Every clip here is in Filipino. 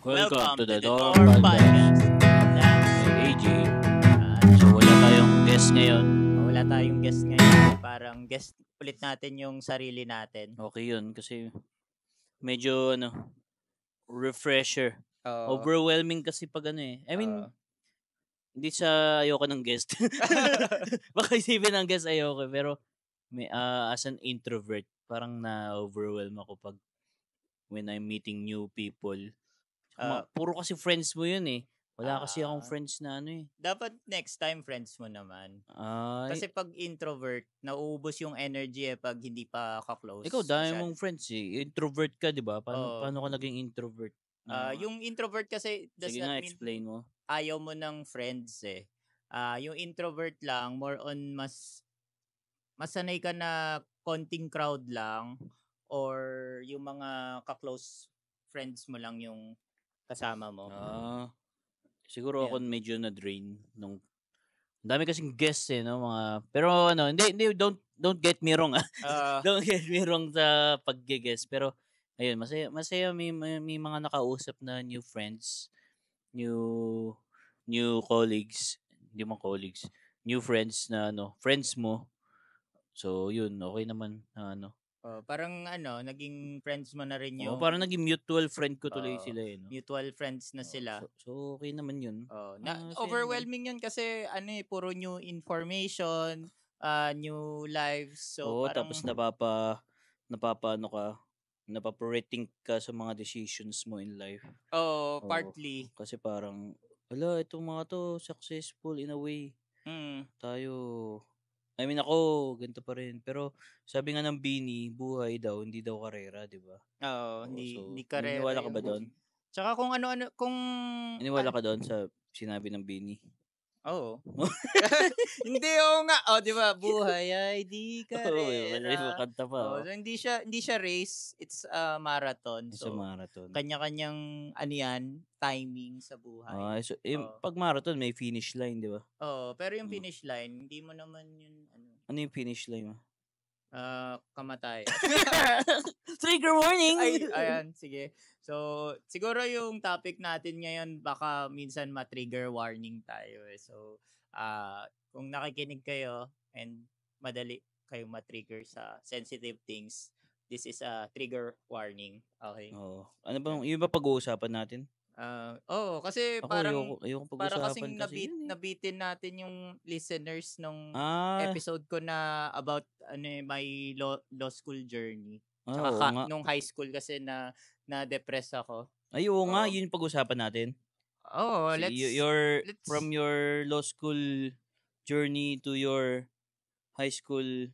Welcome to the Door Door Podcast. Podcast. Lance. AJ. So wala tayong guest ngayon. Wala tayong guest ngayon. Parang guest ulit natin yung sarili natin. Okay yun kasi medyo refresher. Oo. Overwhelming kasi pag I mean, hindi sa ayoko ng guest. Baka isipin ng guest ayoko. Pero as an introvert, parang na-overwhelm ako pag when I'm meeting new people. Puro kasi friends mo yun eh. Wala kasi akong friends na Dapat next time friends mo naman. Ay, Kasi pag introvert, nauubos yung energy pag hindi pa ka-close. ikaw dami mong friends eh. Introvert ka, di ba? Paano ka naging introvert? Yung introvert kasi does Sige not nga, mean explain mo. ayaw mo ng friends eh. Yung introvert lang, more on masanay ka na konting crowd lang or yung mga ka-close friends mo lang yung kasama mo. Siguro ako Ayun. medyo na-drain nung dami kasing guests eh, no? Pero hindi, don't get me wrong ah. Don't get me wrong sa pag-guest. Pero, ayun, masaya may mga nakausap na new friends, new colleagues, hindi man colleagues, new friends na friends mo. So, yun, okay naman Parang naging friends mo na rin yung parang naging mutual friend ko tuloy sila eh, no? mutual friends na sila. So okay naman yun. Overwhelming yun kasi puro new information, new lives. So parang tapos napaparethink ka sa mga decisions mo in life. Partly. Kasi parang, itong mga to successful in a way. Tayo, I mean ako, ganito pa rin. Pero sabi nga ng Bini, buhay daw, hindi daw karera, di ba? Hindi karera. Naniniwala ka ba doon? Tsaka kung ano-ano, kung... Naniniwala ka doon sa sinabi ng Bini? Oo. Hindi, oo nga. Di ba? Buhay ay di karera. May kanta pa. So hindi siya race. It's a marathon. It's a marathon. Kanya-kanyang timing sa buhay. Pag marathon, may finish line, di ba? Pero yung finish line, hindi mo naman yun, Ano yung finish line mo? Kamatay. Trigger warning! Ayan, sige. So, siguro yung topic natin ngayon, baka minsan ma-trigger warning tayo eh. So, kung nakikinig kayo and madali kayong ma-trigger sa sensitive things, this is a trigger warning. Okay? Ano bang, yun ba pag-uusapan natin? Kasi ako, parang ayoko para kasing nabitin natin yung listeners nung episode ko na about my law school journey. Tsaka nung high school kasi na-depress ako. Oo nga, yun yung pag-usapan natin. Let's from your law school journey to your high school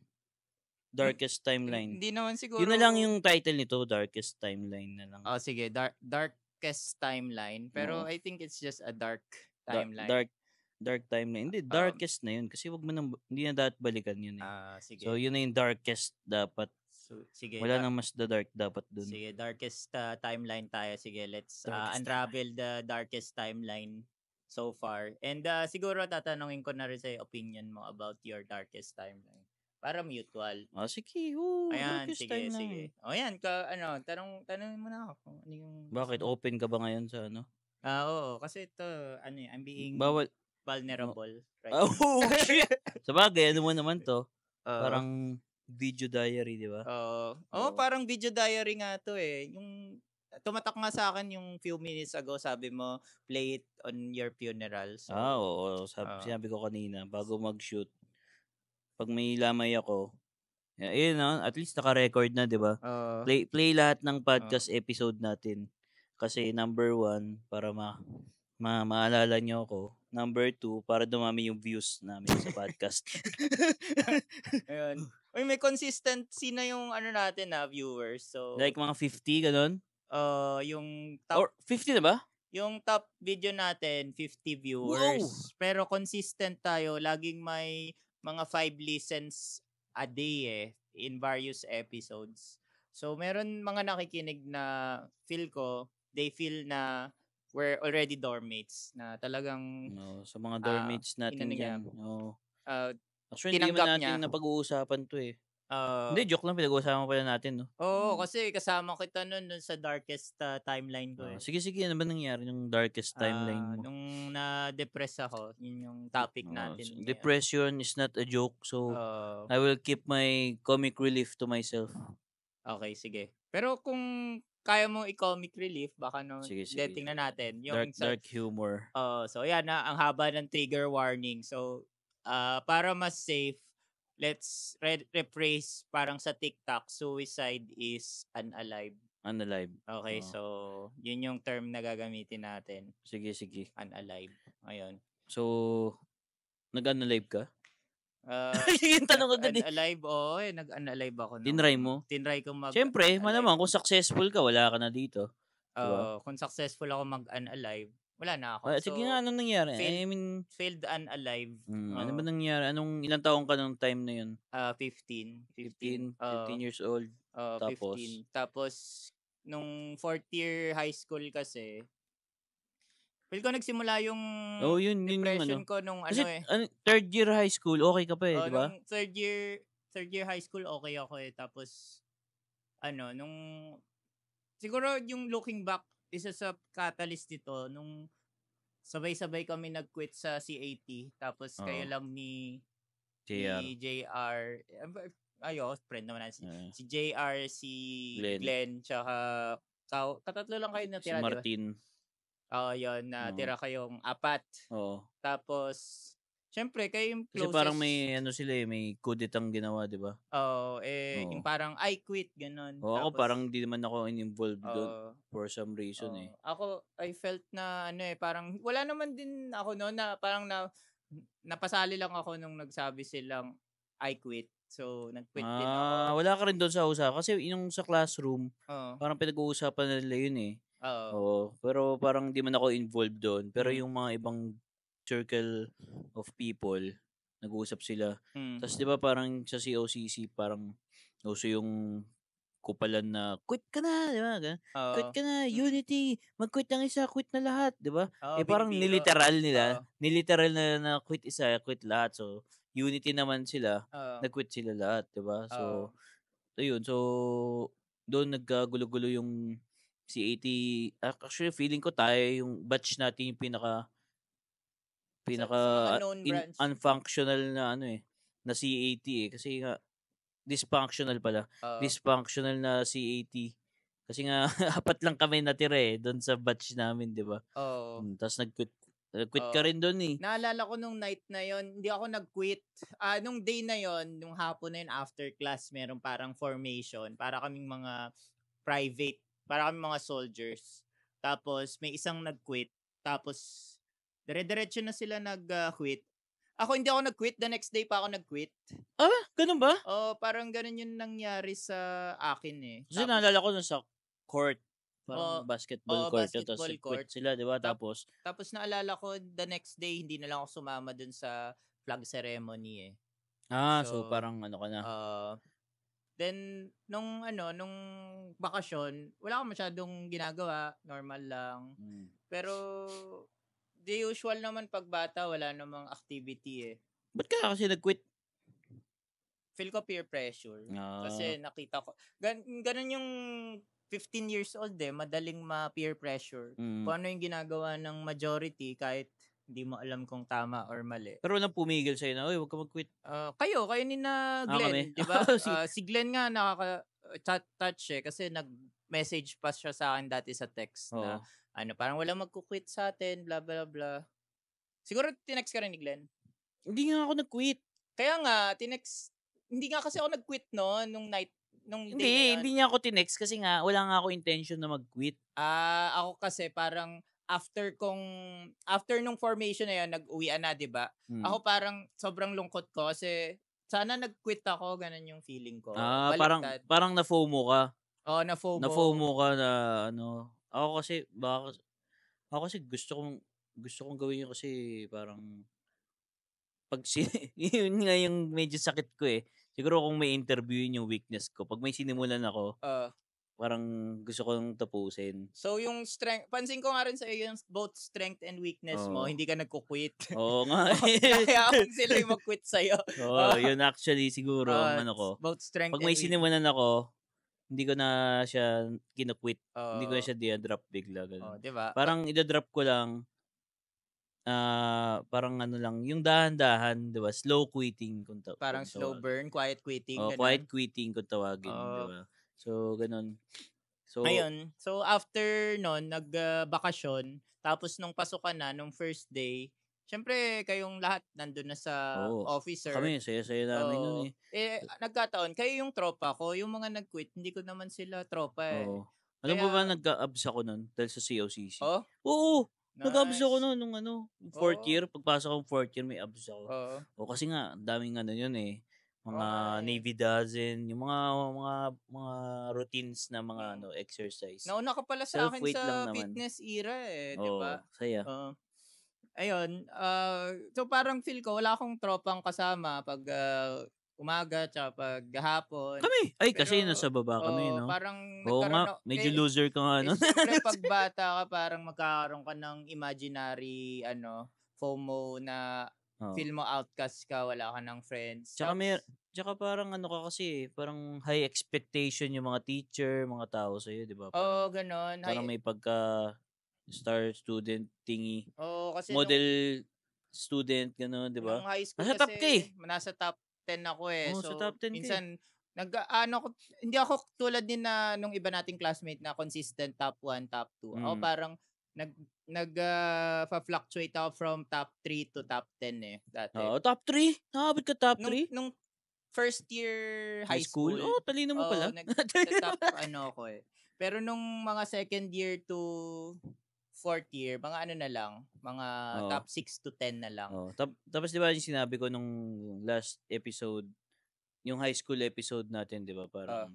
darkest timeline. Hindi naman siguro. Yun na lang yung title nito, darkest timeline na lang. Sige, darkest timeline. Pero I think it's just a dark timeline. Dark timeline. Hindi, darkest na yun. Kasi hindi na dapat balikan yun eh. Sige. So, yun na yung darkest dapat. So, sige. Wala nang mas the dark dapat dun. Sige, darkest timeline tayo. Sige, let's unravel the darkest timeline so far. And siguro tatanungin ko na rin sa opinion mo about your darkest timeline. Para mutual. Sige. Ayan, darkest sige, timeline. sige. Ayan, tanong mo na ako. Ano yung... Bakit? Open ka ba ngayon sa Oo, kasi ito, I'm being vulnerable. Right? Shit! Sabagay, ano mo naman to? Parang video diary, di ba? Parang video diary nga to eh. Yung tumatak nga sa akin yung few minutes ago, sabi mo, play it on your funeral. So, oo. Sinabi ko kanina, bago mag-shoot, pag may lamay ako, at least naka-record na, di ba? Play lahat ng podcast episode natin. Kasi number 1, para maalala nyo ako. Number 2, para dumami yung views namin sa podcast. Ayun. May consistency na yung natin viewers. So like mga 50, ganun? Yung top... Or 50 na ba? Yung top video natin, 50 viewers. Wow! Pero consistent tayo. Laging may mga 5 listens a day in various episodes. So, meron mga nakikinig na they feel na we're already dormmates na talagang sa mga dormmates natin dyan. Actually, hindi tinanggap naman natin napag-uusapan to eh. Hindi, joke lang. Pinag-uusapan pala natin, no? Kasi kasama kita nun sa darkest timeline ko eh. Sige. Ano ba nangyari yung darkest timeline mo? Nung na-depress ako, yun yung topic natin. Depression is not a joke. So, I will keep my comic relief to myself. Okay, sige. Pero kung kaya mo i-comic relief, baka sige. tingnan natin. Yung dark humor. So yan ang haba ng trigger warning. So, para mas safe, let's rephrase parang sa TikTok, suicide is unalive. Unalive. Okay, so yun yung term na gagamitin natin. Sige. Unalive. Ayun. So, nag-unalive ka? Yung tanong ko din. Unalive, nag-unalive ako. Tinry mo? Tinry ko Siyempre, malamang kung successful ka, wala ka na dito. Diba? Kung successful ako mag-unalive, wala na ako. Sige nga, anong nangyari? Failed unalive. Ano ba nangyari? Ilang taong ka nung time na yun? 15 years old. Tapos? 15. Tapos, nung 4th year high school kasi, feel ko nagsimula yung depression ko nung kasi, third year high school, okay ka pa di ba? Nung third year high school, okay ako eh. Tapos, siguro yung looking back, isa sa catalyst dito, nung sabay-sabay kami nag-quit sa CAT, tapos kayo lang ni JR. Friend naman natin. Si JR, si Glenn, tsaka katatlo lang kayo natira. Si Martin. Yun, natira kayong 4. Tapos, syempre, kayo yung closest. Kasi parang may may kudetang ginawa, di ba? Yung parang I quit, ganun. Ako parang di naman ako involved doon for some reason Ako, I felt na parang wala naman din ako noon na parang napasali lang ako nung nagsabi silang I quit. So, nag-quit din ako. Wala ka rin doon sa usapan. Kasi yung sa classroom, parang pinag-uusapan nila yun pero parang di man ako involved doon. Pero yung mga ibang circle of people, nag-uusap sila. Tapos di ba parang sa COCC, parang uso yung kupalan na quit ka na, di ba? Quit ka na, unity, mag-quit ang isa, quit na lahat, di ba? Parang niliteral na quit isa, quit lahat. So, unity naman sila, nag-quit sila lahat, di ba? So, ayun. So, doon nagkagulo-gulo yung CAT. Actually, feeling ko tayo yung batch natin yung pinaka unfunctional na na CAT kasi nga dysfunctional pala. Dysfunctional na CAT. Kasi nga 4 lang kami natira doon sa batch namin, 'di ba? Tapos nag-quit ka rin doon Naalala ko nung night na yon, hindi ako nag-quit. Nung day na yon, nung hapon na yun after class, meron parang formation para kaming mga private, para kaming mga soldiers. Tapos may isang nag-quit. Tapos dire-diretso na sila nag-quit. Ako hindi ako nag-quit. The next day pa ako nag-quit. Ganun ba? Parang ganun yung nangyari sa akin Kasi naalala ko sa court. Parang basketball court. Tapos quit sila, di ba? Tapos naalala ko, the next day, hindi na lang ako sumama dun sa flag ceremony So parang ka na? Then, nung bakasyon, wala akong masyadong ginagawa. Normal lang. Pero, the usual naman pag bata, wala namang activity Ba't ka kasi nag-quit? Feel ko peer pressure. Kasi nakita ko, ganun yung 15 years old madaling ma-peer pressure. Kung ano yung ginagawa ng majority, kahit hindi mo alam kung tama or mali. Pero walang pumigil sa'yo na, huwag ka mag-quit. Kayo ni na Glenn, di ba? Si Glenn nga nakaka-touch kasi nag-message pa siya sa akin dati sa text na parang walang magku-quit sa atin, blah, blah, blah. Siguro tinext ka rin ni Glenn? Hindi nga ako nag-quit. Kaya nga, hindi nga kasi ako nag-quit nung night. Hindi niya ako tinext kasi nga wala nga ako intention na mag-quit. Ako kasi parang after nung formation na yun, nag-uwian na, 'di ba? Ako parang sobrang lungkot ko kasi sana nag-quit ako, ganun yung feeling ko. Parang na-FOMO ka. Na-FOMO. Na-FOMO ka na Ako kasi gusto kong gawin yun kasi parang yun nga yung medyo sakit ko Siguro kung may interview yun yung weakness ko. Pag may sinimulan ako, parang gusto kong tapusin. So, yung strength, pansin ko nga rin sa iyo yung both strength and weakness mo, hindi ka nagko-quit. Oo nga. Kaya sila yung mag-quit sa'yo. Yun actually siguro ang ano ko. Both strength Pag may sinimulan ako, hindi ko na siya kinu-quit. Hindi ko na siya dia-drop bigla. Diba? Parang ida-drop ko lang, parang ano lang, yung dahan-dahan, di ba? Slow quitting. Parang slow burn, quiet quitting. Quiet quitting kung tawagin, di ba? So, ganun. So, ayun. So, after nun, nagbakasyon, tapos nung pasukan na, nung first day, syempre, kayong lahat nandun na sa officer. Kami, saya-saya namin nun eh. Nagkataon, kayo yung tropa ko, yung mga nag-quit, hindi ko naman sila tropa eh. Alam mo ba, nagka-abs ako nun dahil sa COCC? Oo. Nice. Nag-abs ako nun nung fourth year. Pagpasok akong fourth year, may abs ako. Kasi nga, daming yun eh. Mga Navy dozen, yung mga routines na mga exercise. Nauna ka pala sa akin sa fitness era eh, di ba? Saya. Ayun, so parang feel ko wala akong tropang kasama pag umaga tsaka pag hapon. Kami! Kasi nasa baba kami, no? Parang nga, medyo loser ka nga, no? Siyempre pag bata ka, parang magkakaroon ka ng imaginary, FOMO na feel mo outcast ka, wala ka ng friends. Tsaka parang ka kasi parang high expectation yung mga teacher, mga tao sa'yo, di ba? Ganon. Parang may pagka star student thingy. Kasi model student, gano'n, di ba? Nung high school nasa top ka eh. Nasa top 10 ako eh. So, sa top 10 minsan, hindi ako tulad din na nung iba nating classmate na consistent top 1, top 2. Ako parang nag-fluctuate ako from top 3 to top 10 eh. Dati. Top 3? Nakabot ka top 3? Nung first year high school. Talino mo pala. Nag-top ako eh. Pero nung mga second year to fourth year, mga na lang, mga top 6 to 10 na lang. Tapos di ba yung sinabi ko nung last episode, yung high school episode natin, di ba? Parang,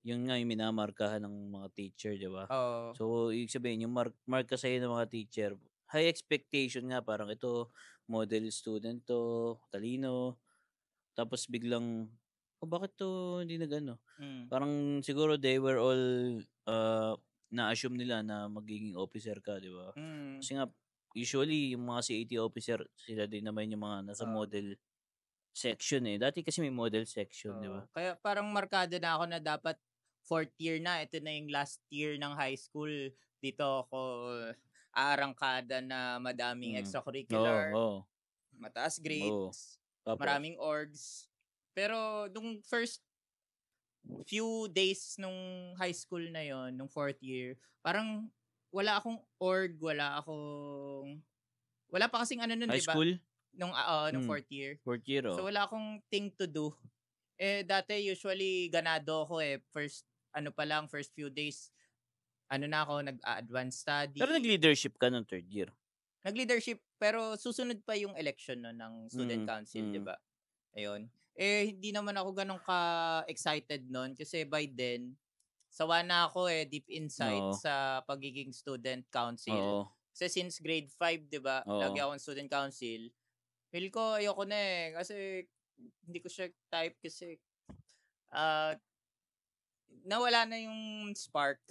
yun nga yung minamarkahan ng mga teacher, di ba? So, ibig sabihin, yung mark ka sa'yo ng mga teacher, high expectation nga, parang ito, model student to, talino, tapos biglang, bakit to hindi nagano? Parang siguro they were all na-assume nila na magiging officer ka, di ba? Kasi nga, usually, yung mga CAT officer, sila din naman yung mga nasa model section eh. Dati kasi may model section, di ba? Kaya parang markado na ako na dapat fourth year na. Ito na yung last year ng high school. Dito ako aarangkada na madaming extracurricular. Mataas grades. Maraming orgs. Pero nung first few days nung high school na yon, nung fourth year, parang wala akong org, wala pa kasing nun, high diba? School? Nung fourth year. Fourth year, So wala akong thing to do. Dati usually ganado ako eh. First few days, na ako, nag-advanced study. Pero nag-leadership ka nung third year? Nag-leadership, pero susunod pa yung election no, ng student council, di ba? Ayun. Hindi naman ako ganun ka-excited nun kasi by then, sawa na ako deep inside sa pagiging student council. Kasi since grade 5, di ba, lagi akong student council. Feel ko, ayoko na kasi hindi ko siya type kasi nawala na yung spark.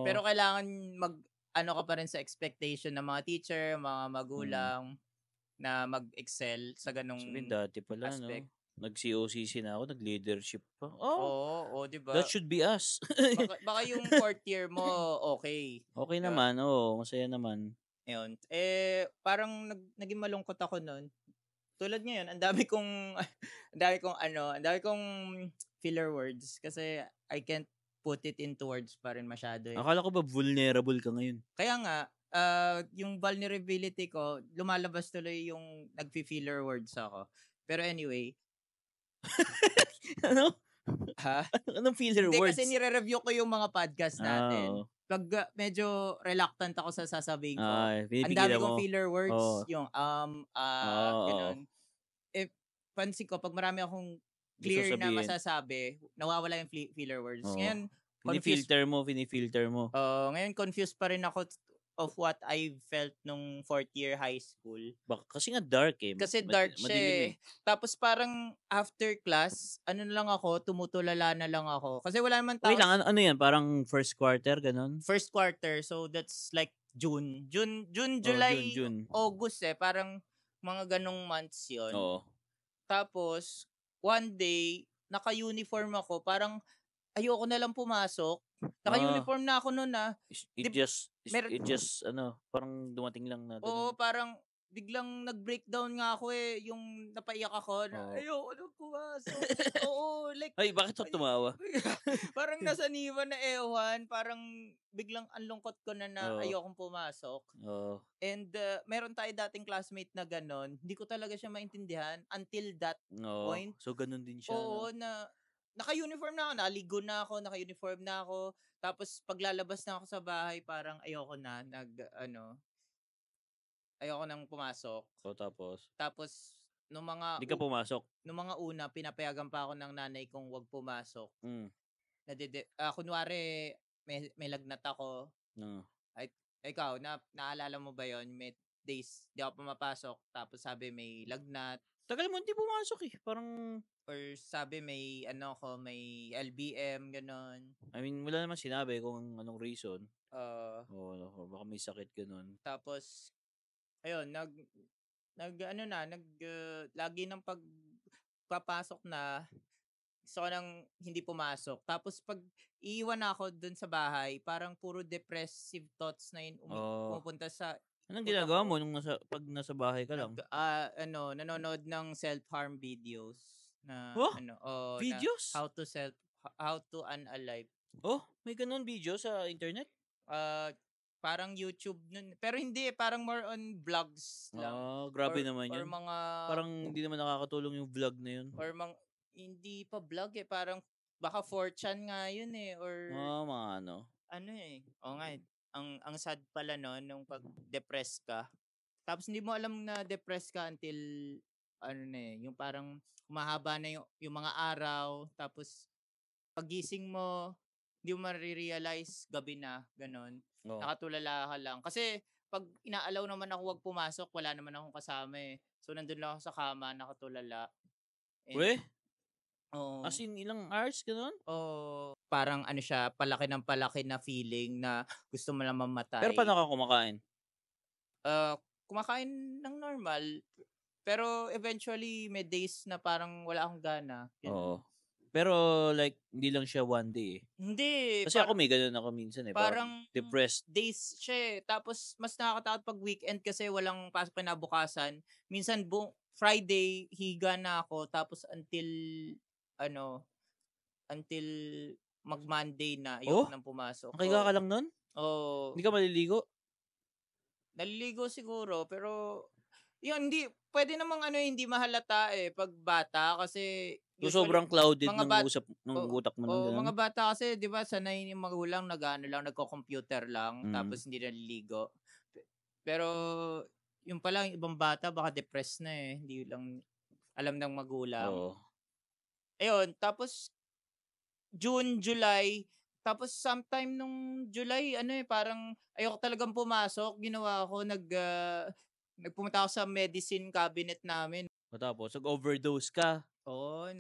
Pero kailangan ka pa rin sa expectation ng mga teacher, mga magulang na mag-excel sa ganung dati pala, aspect. No? Nag-COCC na ako, nag-leadership pa. Di ba? That should be us. baka yung fourth year mo, okay. Okay diba? Naman, masaya naman. Ayun. Parang naging malungkot ako noon. Tulad ngayon, ang dami kong filler words kasi I can't put it into words pa rin masyado. Akala ko ba vulnerable ka ngayon? Kaya nga, yung vulnerability ko, lumalabas tuloy yung nagfi-filler words ako. Pero anyway. Ano? Ha? Anong filler words? Hindi, kasi nire-review ko yung mga podcast natin. Pag medyo reluctant ako sa sasabihin ko, ang dami kong filler words, yung ganun. Pansin ko, pag marami akong clear na masasabi, nawawala yung filler words. Ngayon, Pinifilter mo. ngayon confused pa rin ako of what I felt nung 4th year high school. Kasi nga dark eh. Kasi dark siya eh. Tapos parang after class, ano na lang ako, tumutulala na lang ako. Kasi wala naman tao. Wait lang, ano yan? Parang first quarter, ganun? First quarter, so that's like June, July, June. August eh. Parang mga ganong months yon. Oo. Tapos, one day, naka-uniform ako. Parang ayoko na lang pumasok. Naka-uniform na ako noon It just, parang dumating lang na. Oo, parang biglang nag-breakdown nga ako eh. Yung napaiyak ako na, ayoko na pumasok. Oo, like. Ay, bakit ako tumawa? Parang nasa niwa na ewan. Parang biglang anlungkot ko na ayokong pumasok. And meron tayo dating classmate na ganon. Hindi ko talaga siya maintindihan until that point. So, ganon din siya. Oo, na naka-uniform na ako, naligo na ako, naka-uniform na ako. Tapos paglalabas na ako sa bahay, parang ayoko na, ayoko nang pumasok. Tapos, nung mga... Hindi ka pumasok? Nung mga una, pinapayagan pa ako ng nanay kong wag pumasok. Kunwari, may lagnat ako. Ikaw, naalala mo ba yon? May days, di ako pumapasok. Tapos sabi, may lagnat. Tagal mo hindi pumasok eh. Parang... Or sabi, may may LBM, ganon. I mean, wala naman sinabi kung anong reason. Baka may sakit ganon. Tapos, ayun, lagi ng pagpapasok na, gusto ko nang hindi pumasok. Tapos, pag iiwan ako dun sa bahay, parang puro depressive thoughts na yun pumupunta sa... Anong ginagawa mo pag nasa bahay ka lang? Nanonood ng self-harm videos. Videos? Na how to unalive. May ganun video sa internet? Parang YouTube nun. Pero hindi, parang more on vlogs lang. Grabe naman yun. Or mga... Parang hindi naman nakakatulong yung vlog na yun. Or hindi pa vlog eh. Parang baka 4chan nga yun eh. Or... mga ano. Ano eh. Nga. Ang sad pala nung pag-depress ka. Tapos hindi mo alam na depress ka until yung parang humahaba na yung mga araw. Tapos pagising mo, hindi mo marirealize gabi na, ganon. Nakatulala ka lang. Kasi pag inaalaw naman ako wag pumasok, wala naman akong kasama eh. So nandun lang ako sa kama, nakatulala. As in, ilang hours, gano'n? Parang siya, palaki na feeling na gusto mo lang mamatay. Pero paano ka kumakain? Kumakain ng normal. Pero eventually, may days na parang wala akong gana. Pero like, hindi lang siya one day eh. Hindi. Kasi ako may ganun ako minsan eh. Parang depressed. Days siya eh. Tapos, mas nakakatakot pag weekend kasi walang pasok kinabukasan. Minsan, Friday, higa na ako. Tapos until mag-Monday na, ayoko nang pumasok. Makiga ka lang nun? Hindi ka maliligo? Naliligo siguro, pero yun, hindi, pwede namang hindi mahalata eh, pag bata, kasi so, sobrang clouded ng utak mo. Mga bata kasi, di ba, sanay yung magulang, nagko-computer lang, tapos hindi naliligo. Pero, yung pala, yung ibang bata, baka depressed na eh, hindi lang alam ng magulang. Ayun, tapos, June, July, tapos sometime nung July, parang ayoko talagang pumasok. Ginawa ko, nagpumunta ako sa medicine cabinet namin. Tapos, nag-overdose ka? Oo,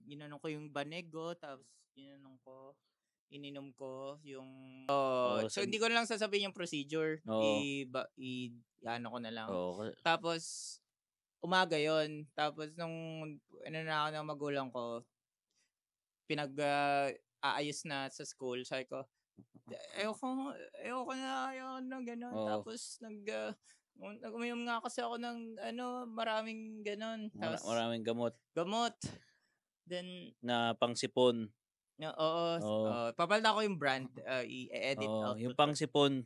ginanong ko yung banego, tapos ininom ko yung... so, hindi ko na lang sasabihin yung procedure. Ano ko na lang. Tapos, umaga yon. Tapos, nung na ako ng magulang ko, aayos na sa school. Sabi ko, ayoko na gano'n. Tapos, uminom nga kasi ako ng, maraming gano'n. Maraming gamot. Then, na pangsipon. Papalta ko yung brand. I-edit out. Yung pangsipon.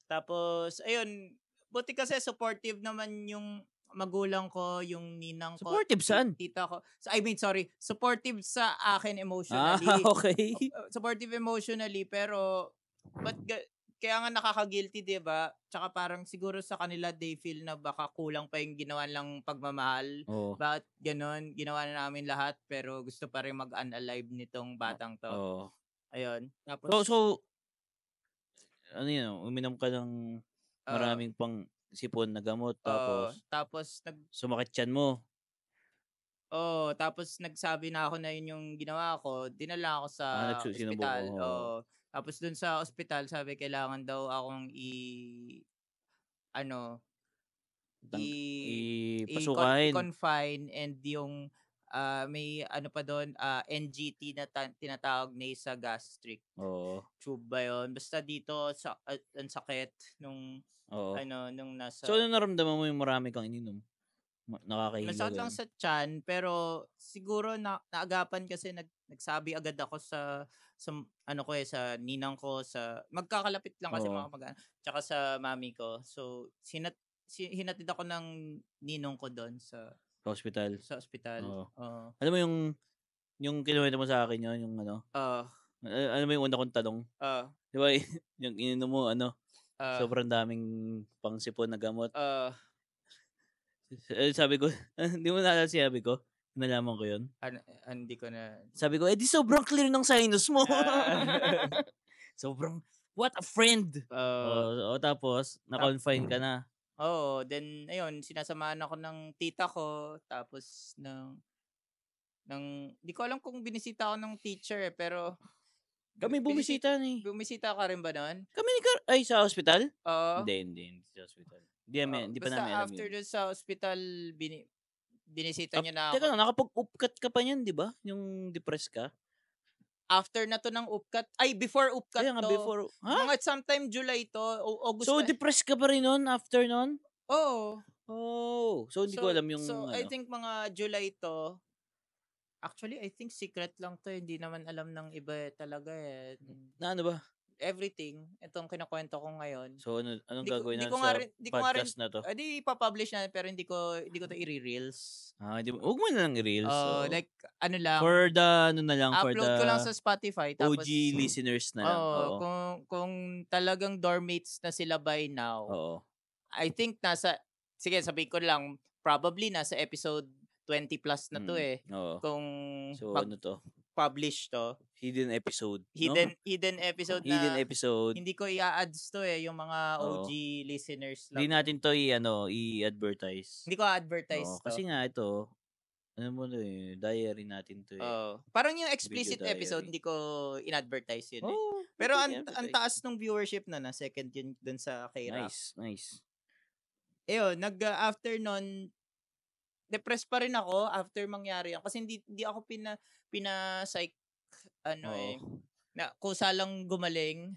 Tapos, ayun, buti kasi supportive naman yung magulang ko, yung ninang ko. Supportive saan? Tita ko. Supportive sa akin emotionally. Okay. Supportive emotionally, pero kaya nga nakaka-guilty, 'di ba? Tsaka parang siguro sa kanila they feel na baka kulang pa yung ginawa lang pagmamahal. Bakit ganon? Ginawa na namin lahat pero gusto pa rin mag-unalive nitong batang to. Ayun. Tapos uminom ka ng maraming pang sipon na gamot, tapos sumakit tiyan mo. Tapos nagsabi na ako na yun yung ginawa ko. Dinala ako sa Sinubo ospital. ko. Tapos dun sa ospital, sabi kailangan daw akong Ipasukain. i-confine, and yung may ano pa doon, NGT na tinatawag, nasogastric tube ba yun? Basta dito ang sakit nung nung nasa... So, ano naramdaman mo yung marami kang ininom? Nakakahilo. Masakit lang sa tiyan, pero siguro naagapan kasi nagsabi agad ako sa sa ninang ko, sa magkakalapit lang kasi mga kamag-anak, tsaka sa mami ko. So hinatid ako ng ninong ko doon sa hospital. Sa ospital. Alam mo yung kinuwento mo sa akin yun, yung alam mo yung una kong tanong? Di ba yung ininom mo, sobrang daming pangsipon na gamot. Sabi ko, hindi mo naalala sinabi ko? Nalaman ko yun. Hindi ko na... Sabi ko, di sobrang clear ng sinus mo. Sobrang, what a friend. Tapos, na-confine ka na. Then, ayun, sinasamahan ako ng tita ko, tapos di ko alam kung binisita ako ng teacher, pero... Kami bumisita ni. Bumisita ka rin ba nun? Kami sa hospital? Hindi sa hospital. Hindi pa namin alam after dun sa hospital, binisita niyo na ako. Teka, nakapag-upcut ka pa niyan, di ba? Yung depressed ka? After na to ng upcut. Ay, before upcut to. Before. Mga sometime July to, August. So, depressed ka pa rin nun after nun? Oo. So, hindi ko alam yung... So, I think mga July to. Actually, I think secret lang to. Hindi naman alam ng iba talaga eh. Na ano ba? Everything. Itong kinukwento ko ngayon. So, anong gagawin natin sa podcast na to? Di ipapublish na, pero hindi ko to i-reels. Huwag mo na lang i-reels. Like, ano lang. For the, na lang. Upload ko lang sa Spotify. Tapos, OG listeners na lang. Kung talagang dormmates na sila by now. I think sige, sabihin ko lang, probably nasa episode 20 plus na to eh. Kung ano to? Publish to. Hidden episode. Hidden episode na. Hidden episode. Hindi ko i-ads to eh, yung mga OG listeners lang. Hindi natin to i-advertise. Hindi ko advertise to. Kasi nga ito, diary natin to eh. Parang yung explicit episode, hindi ko in-advertise yun eh. Pero ang taas ng viewership na second yun dun sa K-Rap. Nice. After nun, depressed pa rin ako after mangyari yan. Kasi hindi ako pina-psych, na kusa lang gumaling.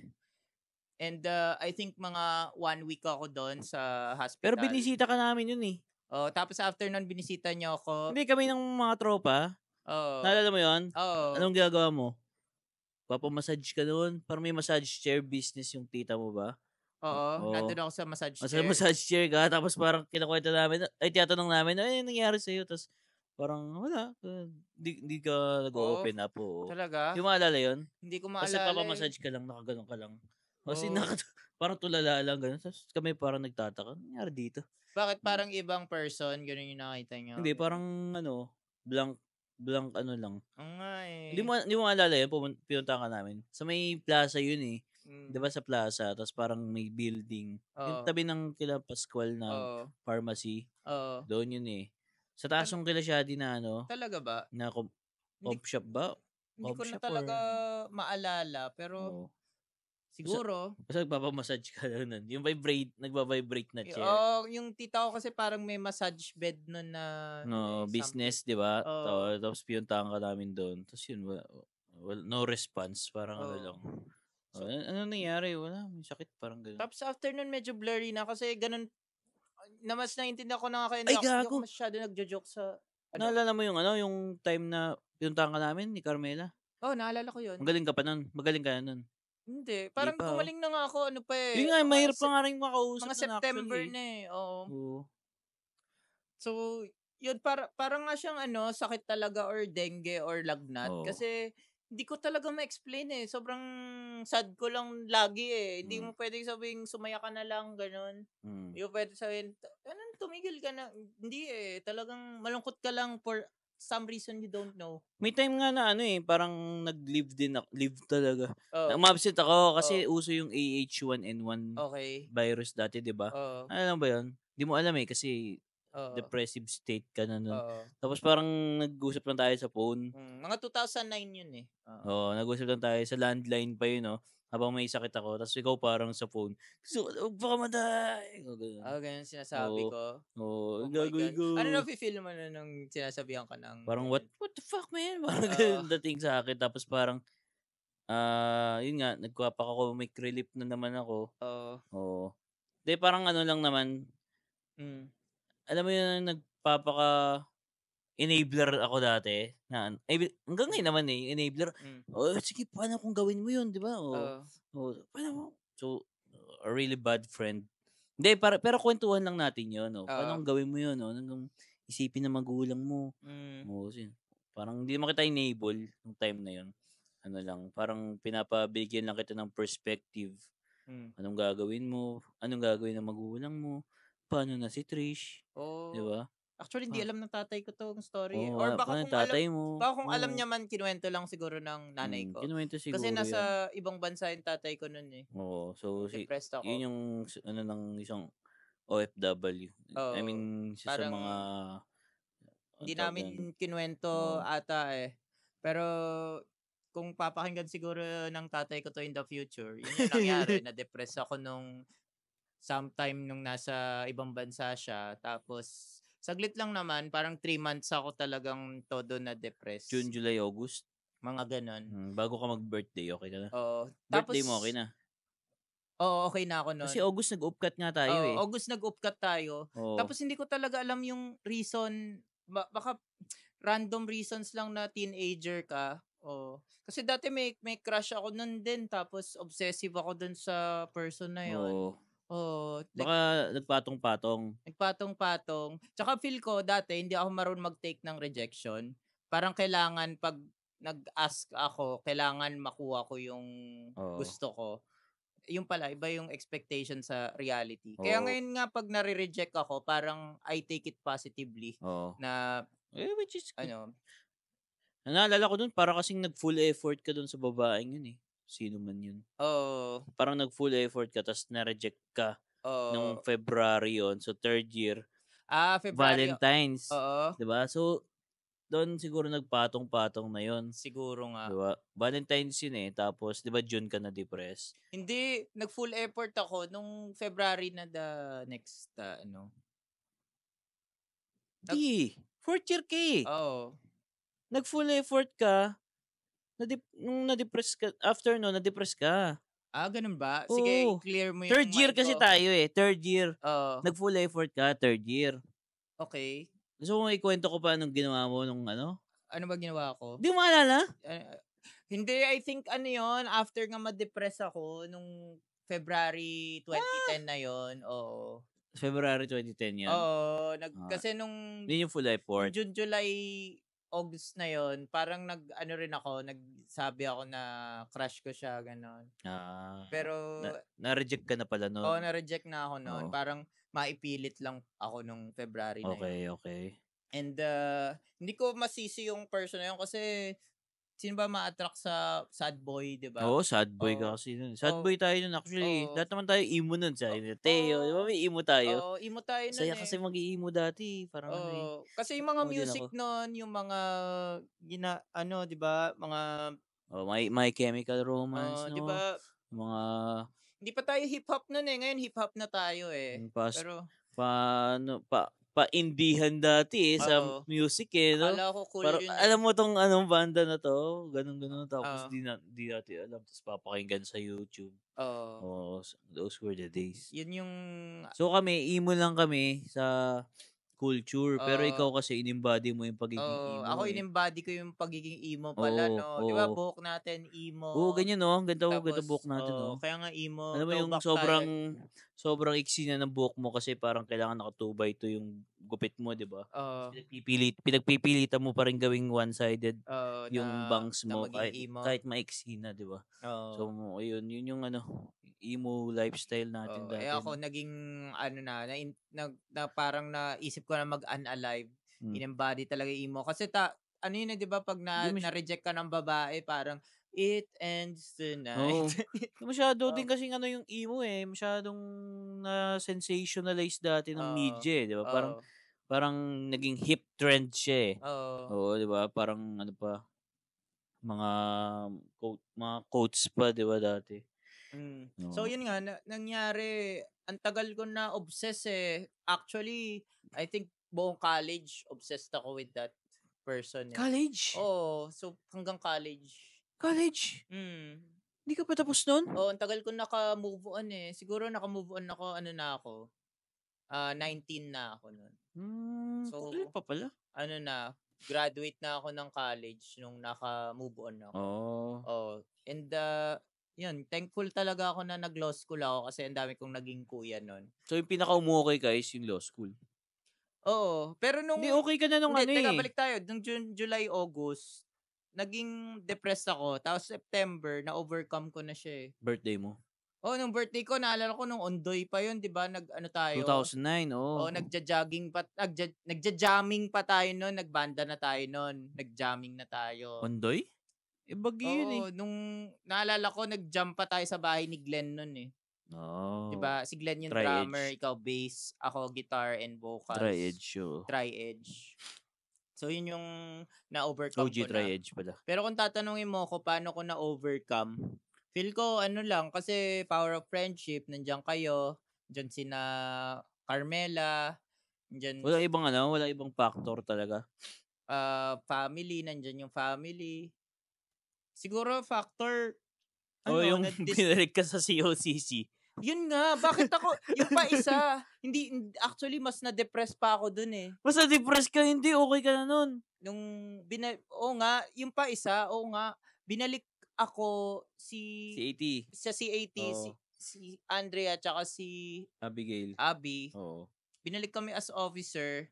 And I think mga 1 week ako doon sa hospital. Pero binisita ka namin yun eh. Tapos after nun, binisita niyo ako. Hindi kami ng mga tropa. Naalala mo yun? Anong ginagawa mo? Papamassage ka doon? Parang may massage chair business yung tita mo ba? Nandun ako sa massage chair. Massage chair ka, tapos parang kinakwento namin, tiyatanong namin, nangyari sa'yo? Tapos parang wala, hindi ka nag-open up. Talaga? Hindi mo maalala yun? Hindi ko maalala. Kasi papamassage ka lang, nakaganon ka lang. Kasi parang tulala lang, gano'n. Tapos kami parang nagtataka, nangyari dito? Bakit parang ibang person, gano'n yung nakita nyo? Hindi, parang blank lang. Nga eh. Hindi mo maalala yun, pinunta ka namin. Sa may plaza yun eh. Diba sa plaza, tapos parang may building. Yung tabi ng kila Pascual na pharmacy. Doon yun eh. Sa taas yung kila Shadi na Talaga ba? Na comp shop ba? Hindi ko na talaga maalala, pero siguro. Basta nagpapamassage ka lang nun. Yung nagbabibrate na chair. Yung tita ko kasi parang may massage bed nun na business, di ba? Tapos pinuntahan ka namin doon. Tapos yun, no response. Parang lang. Ano nangyari? Wala, may sakit. Parang gano'n. Tapos after nun, medyo blurry na kasi ganun. Mas naintindihan ko na kayo. Ay, gago! Hindi ako masyado nagjo-joke sa... Naalala mo yung time na pinuntahan ka namin ni Carmela? Naalala ko yun. Magaling ka na nun. Hindi. Parang gumaling na nga ako. Yun nga, mahirap pa nga rin makausap. Mga September na eh. Oo. So, yun, parang nga siyang sakit talaga or dengue or lagnat. Kasi, hindi ko talaga ma-explain eh. Sobrang sad ko lang lagi eh. Hindi mo pwedeng sabihin, sumaya ka na lang, gano'n. Hindi mo pwedeng sabihin, tumigil ka na. Hindi eh. Talagang malungkot ka lang for some reason you don't know. May time nga na parang nag-live din ako. Live talaga. Oh. Umabsent ako kasi uso yung AH1N1 virus dati, di ba? Ano ba yun? Di mo alam kasi depressive state ka na nun. Tapos parang nag-usap lang tayo sa phone. Mga 2009 yun eh. Oo, nag-usap lang tayo sa landline pa yun, no? Habang may sakit ako. Tapos ikaw parang sa phone. So, baka maday. Ganyan sinasabi ko. Oo, gagawin ko. Ano na-feel mo na nung sinasabihan ka ng... Parang, what the fuck, man? Parang dating sa akin. Tapos parang, yun nga, nagpapaka-comic relief na naman ako. Oo. Di, parang ano lang naman. Alam mo yun, enabler ako dati. Hanggang ngayon naman enabler. Sige, paano kung gawin mo yun, di ba? Paano mo? So, a really bad friend. Hindi, pero kwentuhan lang natin yun. Paano kung gawin mo yun? Hanggang isipin na magulang mo. Parang hindi naman kita enable nung time na yun. Ano lang, parang pinapabigyan lang kita ng perspective. Anong gagawin mo? Anong gagawin ng magulang mo? Paano na si Trish? Di ba? Actually, hindi alam ng tatay ko tong story. Or baka kung alam niya man, kinuwento lang siguro ng nanay ko. Kinuwento siguro kasi nasa ibang bansa yung tatay ko nun eh. Oo. So, depressed ako. Yun yung ng isang OFW. I mean, sa mga... Hindi namin kinuwento ata eh. Pero, kung papakinggan siguro ng tatay ko to in the future, yun yung nangyari. Na-depress ako nung sometime nung nasa ibang bansa siya. Tapos, saglit lang naman, parang 3 months ako talagang todo na-depress. June, July, August? Mga ganon. Bago ka mag-birthday, okay ka na? Oo. Birthday mo, okay na? Oo, okay na ako nun. Kasi August nag-upcut nga tayo eh. August nag-upcut tayo. Tapos hindi ko talaga alam yung reason. Baka random reasons lang na teenager ka. Kasi dati may crush ako nun din. Tapos obsessive ako dun sa person na yun. Baka nagpatong-patong. Tsaka feel ko dati hindi ako marunong mag-take ng rejection. Parang kailangan pag nag-ask ako, kailangan makuha ko yung gusto ko. Yung pala, iba yung expectation sa reality. Kaya ngayon nga pag nare-reject ako, parang I take it positively. Na, which is, naalala ko dun, parang kasing nag-full effort ka dun sa babaeng yun eh. Sino man yun. Parang nag-full effort ka, tapos na-reject ka. Nung February yun. So, 3rd year. February. Valentine's. Diba? So, doon siguro nagpatong-patong na yun. Siguro nga. Diba? Valentine's yun eh. Tapos, diba June ka na-depress? Hindi. Nag-full effort ako nung February na the next, Di. 4th year ka eh. Nag-full effort ka. Nung na-depress ka, after no, na-depress ka. Ganun ba? Sige, clear mo yung 3rd year kasi tayo eh. 3rd year. Nag-full effort ka, 3rd year. Okay. Gusto mo ikwento ko pa anong ginawa mo nung ano? Ano ba ginawa ko? Di mo maalala? Hindi, I think after nga ma-depress ako nung February 2010 na yon. February 2010 yan? Kasi nung... Hindi yung full effort. June, July, August na yon, parang nagsabi ako na crush ko siya, ganon. Pero... Na-reject ka na pala noon? Na-reject na ako noon. Parang maipilit lang ako nung February na yun. Okay. And hindi ko masisi yung person na yun kasi sino ba ma-attract sa sad boy, di ba? Sad boy ka kasi nun. Sad boy tayo nun actually. Lahat naman tayo emo nun. Teo, di ba may emo tayo? Emo tayo nun Saya kasi mag-i-emo dati. Parang kasi yung mga music nun, yung mga, di ba? Mga... My Chemical Romance, no? Di ba? Mga... Hindi pa tayo hip-hop nun eh. Ngayon hip-hop na tayo eh. Pero... Pa-indihan dati sa music eh, no? Akala ko cool yun. Alam mo tong anong banda na to? Ganun. Tapos di natin alam. Tapos papakinggan sa YouTube. Those were the days. Yun yung... So kami, emo lang kami sa culture. Pero ikaw kasi in-embody mo yung pagiging emo. Ako in-embody ko yung pagiging emo pala, no? Di ba, buhok natin, emo. Ganyan, no? Ganda buhok natin, no? Kaya nga emo. Alam mo yung sobrang iksi na ng buhok mo kasi parang kailangan naka 2x2 yung gupit mo, di ba? Pinagpipilitan mo pa rin gawing one-sided yung bangs mo kahit maiksi na, di ba? So, yun yung emo lifestyle natin dati. Ako naging parang naisip ko na mag-unalive. in-embody talaga yung emo. Kasi ano yun, di ba, pag na-reject ka ng babae, parang, it ends tonight. Masyado din kasing yung emo masyadong na-sensationalize dati ng media di ba? Parang naging hip trend siya Oo, di ba? Parang mga quotes pa, di ba, dati? So, yun nga, nangyari, ang tagal ko na obsess Actually, I think buong college, obsessed ako with that person College? Oo, so hanggang college. College? Hindi ka pa tapos nun? Oo, ang tagal ko naka-move on Siguro naka-move on ako, na ako? 19 na ako nun. So, pa pala? Graduate na ako ng college nung naka-move on ako. And yun, thankful talaga ako na nag-law school ako kasi ang dami kong naging kuya nun. So, yung pinaka-umukay ka is yung law school? Oo. Pero nung... Hindi, okay ka na nung Teka, balik tayo. Nung July, August, naging depressed ako. Tapos September, na-overcome ko na siya Birthday mo? Nung birthday ko, naalala ko nung Ondoy pa yun, di ba? Tayo? 2009, nagja-jogging pa, nagja-jamming pa tayo noon, nagbanda na tayo noon, nag-jamming na tayo. Ondoy? Bagyo yun nung naalala ko, nag-jump pa tayo sa bahay ni Glenn noon Diba? Si Glenn yung drummer, ikaw bass, ako guitar and vocals. Tri-edge. So, yun yung na-overcome ko na. Tri-edge pala. Pero kung tatanungin mo ko, paano ko na-overcome? Feel ko, lang, kasi power of friendship, nandiyan kayo, nandiyan sina Carmela, nandiyan... Wala ibang factor talaga? Family, nandiyan yung family. Siguro, factor... yung pinalik ka sa COCC. Yun nga, bakit ako, yung pa isa, actually, mas na-depress pa ako dun Mas na-depress ka, hindi, okay ka na nun. Oo nga, yung pa isa, binalik ako si AT, si Andrea, tsaka si Abigail. Oo. Binalik kami as officer.